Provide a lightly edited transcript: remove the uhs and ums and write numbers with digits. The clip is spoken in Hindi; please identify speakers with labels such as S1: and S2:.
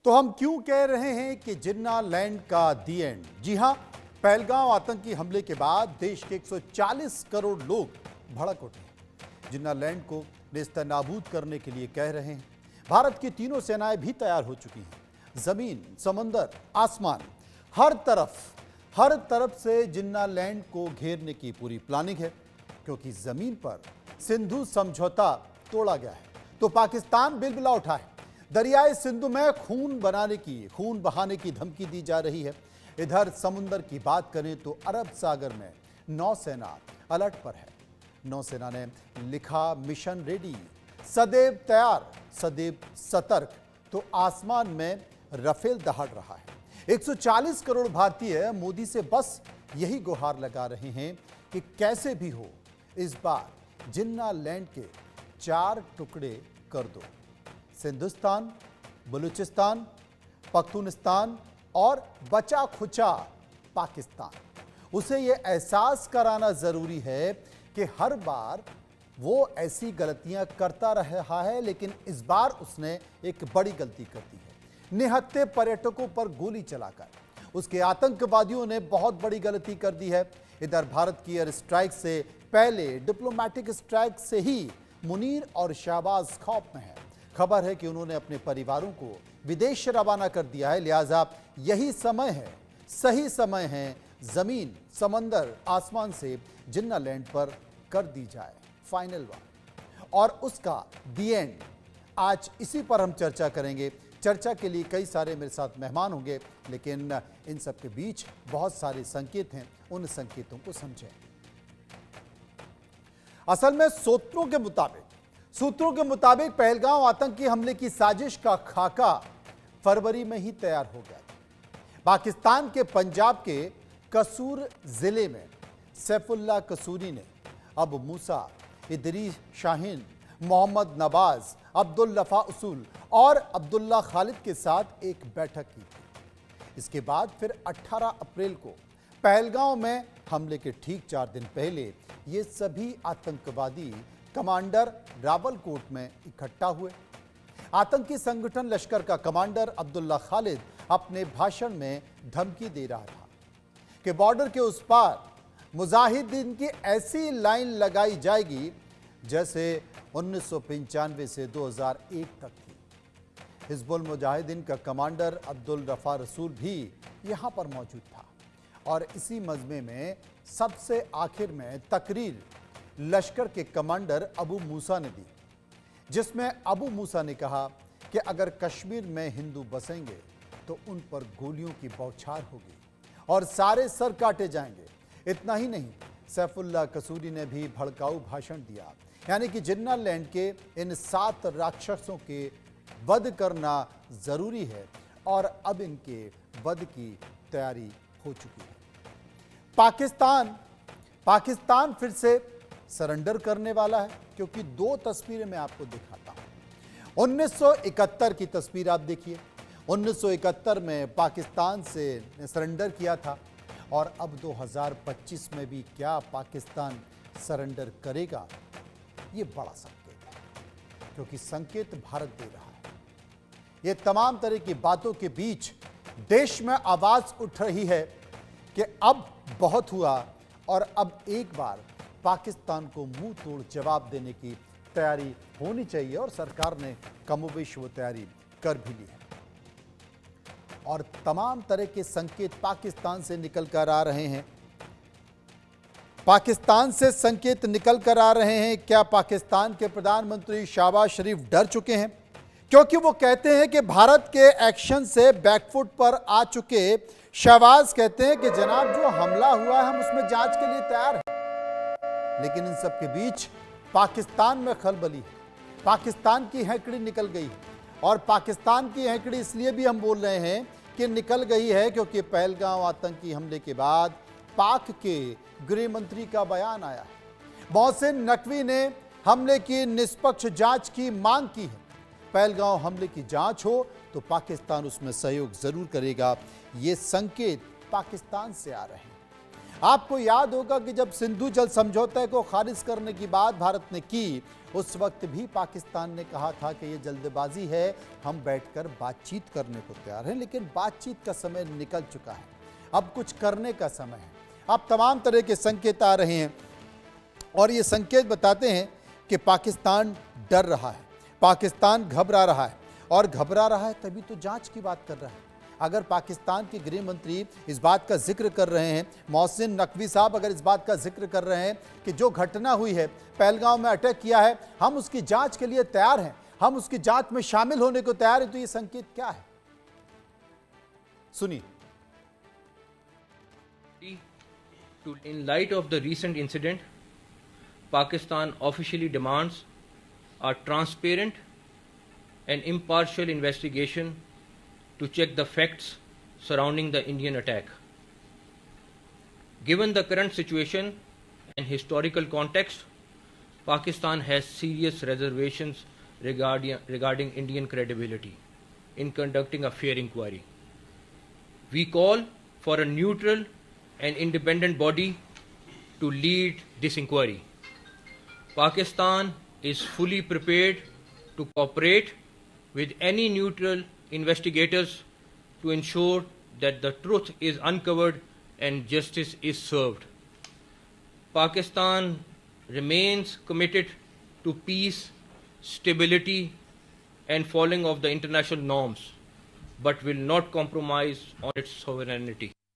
S1: तो हम क्यों कह रहे हैं कि जिन्ना लैंड का दी एंड? जी हां, पहलगांव आतंकी हमले के बाद देश के 140 करोड़ लोग भड़क उठे हैं। जिन्ना लैंड को नेस्तनाबूद करने के लिए कह रहे हैं। भारत की तीनों सेनाएं भी तैयार हो चुकी हैं। जमीन, समंदर, आसमान, हर तरफ से जिन्ना लैंड को घेरने की पूरी प्लानिंग है, क्योंकि जमीन पर सिंधु समझौता तोड़ा गया है तो पाकिस्तान बिलबिला उठा है। दरियाए सिंधु में खून बहाने की धमकी दी जा रही है। इधर समुद्र की बात करें तो अरब सागर में नौसेना अलर्ट पर है। नौसेना ने लिखा, मिशन रेडी, सदैव तैयार, सदैव सतर्क। तो आसमान में रफेल दहाड़ रहा है। 140 करोड़ भारतीय मोदी से बस यही गुहार लगा रहे हैं कि कैसे भी हो इस बार जिन्ना लैंड के 4 टुकड़े कर दो। सिंधुस्तान, बलूचिस्तान, पख्तूनिस्तान और बचा खुचा पाकिस्तान। उसे यह एहसास कराना जरूरी है कि हर बार वो ऐसी गलतियां करता रहा है, लेकिन इस बार उसने एक बड़ी गलती कर दी है। निहत्थे पर्यटकों पर गोली चलाकर उसके आतंकवादियों ने बहुत बड़ी गलती कर दी है। इधर भारत की एयर स्ट्राइक से पहले डिप्लोमेटिक स्ट्राइक से ही मुनीर और शहबाज खौफ में है। खबर है कि उन्होंने अपने परिवारों को विदेश रवाना कर दिया है। लिहाजा यही समय है, सही समय है, जमीन, समंदर, आसमान से जिन्ना लैंड पर कर दी जाए फाइनल वार और उसका दी एंड। आज इसी पर हम चर्चा करेंगे। चर्चा के लिए कई सारे मेरे साथ मेहमान होंगे, लेकिन इन सब के बीच बहुत सारे संकेत हैं। उन संकेतों को समझें। असल में सूत्रों के मुताबिक पहलगांव आतंकी हमले की साजिश का खाका फरवरी में ही तैयार हो गया था। पाकिस्तान के पंजाब के कसूर जिले में सैफुल्लाह कसूरी ने अबू मूसा, इदरीस शाहीन, मोहम्मद नवाज, अब्दुल लफा उसूल और अब्दुल्ला खालिद के साथ एक बैठक की थी। इसके बाद फिर 18 अप्रैल को पहलगांव में हमले के ठीक 4 दिन पहले ये सभी आतंकवादी कमांडर रावलकोट में इकट्ठा हुए। आतंकी संगठन लश्कर का कमांडर अब्दुल्ला खालिद अपने भाषण में धमकी दे रहा था कि बॉर्डर के उस पार मुजाहिदीन की ऐसी लाइन लगाई जाएगी जैसे 1995 से 2001 तक थी। हिजबुल मुजाहिदीन का कमांडर अब्दुल रफा रसूल भी यहां पर मौजूद था और इसी मजमे में सबसे आखिर में तकरीर लश्कर के कमांडर अबू मूसा ने दी, जिसमें अबू मूसा ने कहा कि अगर कश्मीर में हिंदू बसेंगे तो उन पर गोलियों की बौछार होगी और सारे सर काटे जाएंगे। इतना ही नहीं, सैफुल्लाह कसूरी ने भी भड़काऊ भाषण दिया, यानी कि जिन्ना लैंड के इन 7 राक्षसों के वध करना जरूरी है और अब इनके वध की तैयारी हो चुकी है। पाकिस्तान फिर से सरेंडर करने वाला है, क्योंकि 2 तस्वीरें मैं आपको दिखाता हूं। 1971 की तस्वीर आप देखिए। 1971 में पाकिस्तान से सरेंडर किया था और अब 2025 में भी क्या पाकिस्तान सरेंडर करेगा? ये बड़ा संकेत है, क्योंकि संकेत भारत दे रहा है। ये तमाम तरह की बातों के बीच देश में आवाज उठ रही है कि अब बहुत हुआ और अब एक बार पाकिस्तान को मुंह तोड़ जवाब देने की तैयारी होनी चाहिए और सरकार ने कमोबेश वो तैयारी कर भी ली है। और तमाम तरह के संकेत पाकिस्तान से निकल कर आ रहे हैं। क्या पाकिस्तान के प्रधानमंत्री शहबाज शरीफ डर चुके हैं? क्योंकि वो कहते हैं कि भारत के एक्शन से बैकफुट पर आ चुके शहबाज कहते हैं कि जनाब, जो हमला हुआ है हम उसमें जांच के लिए तैयार हैं। लेकिन इन सब के बीच पाकिस्तान में खलबली है। पाकिस्तान की हैकड़ी निकल गई है और पाकिस्तान की हैकड़ी इसलिए भी हम बोल रहे हैं कि निकल गई है क्योंकि पहलगांव आतंकी हमले के बाद पाक के गृह मंत्री का बयान आया है। मोहसिन नकवी ने हमले की निष्पक्ष जांच की मांग की है। पहलगांव हमले की जांच हो तो पाकिस्तान उसमें सहयोग जरूर करेगा। ये संकेत पाकिस्तान से आ रहे हैं। आपको याद होगा कि जब सिंधु जल समझौते को खारिज करने की बात भारत ने की, उस वक्त भी पाकिस्तान ने कहा था कि ये जल्दबाजी है, हम बैठकर बातचीत करने को तैयार हैं। लेकिन बातचीत का समय निकल चुका है, अब कुछ करने का समय है। अब तमाम तरह के संकेत आ रहे हैं और ये संकेत बताते हैं कि पाकिस्तान डर रहा है, पाकिस्तान घबरा रहा है, और घबरा रहा है तभी तो जांच की बात कर रहा है। अगर पाकिस्तान के गृह मंत्री इस बात का जिक्र कर रहे हैं, मोहसिन नकवी साहब अगर इस बात का जिक्र कर रहे हैं कि जो घटना हुई है, पहलगांव में अटैक किया है, हम उसकी जांच के लिए तैयार हैं, हम उसकी जांच में शामिल होने को तैयार हैं, तो ये संकेत क्या है? सुनिए।
S2: In light of the recent incident, Pakistan officially demands a transparent and impartial investigation to check the facts surrounding the Indian attack. Given the current situation and historical context, Pakistan has serious reservations regarding Indian credibility in conducting a fair inquiry. We call for a neutral and independent body to lead this inquiry. Pakistan is fully prepared to cooperate with any neutral investigators to ensure that the truth is uncovered and justice is served. Pakistan remains committed to peace, stability, and following of the international norms, but will not compromise on its sovereignty.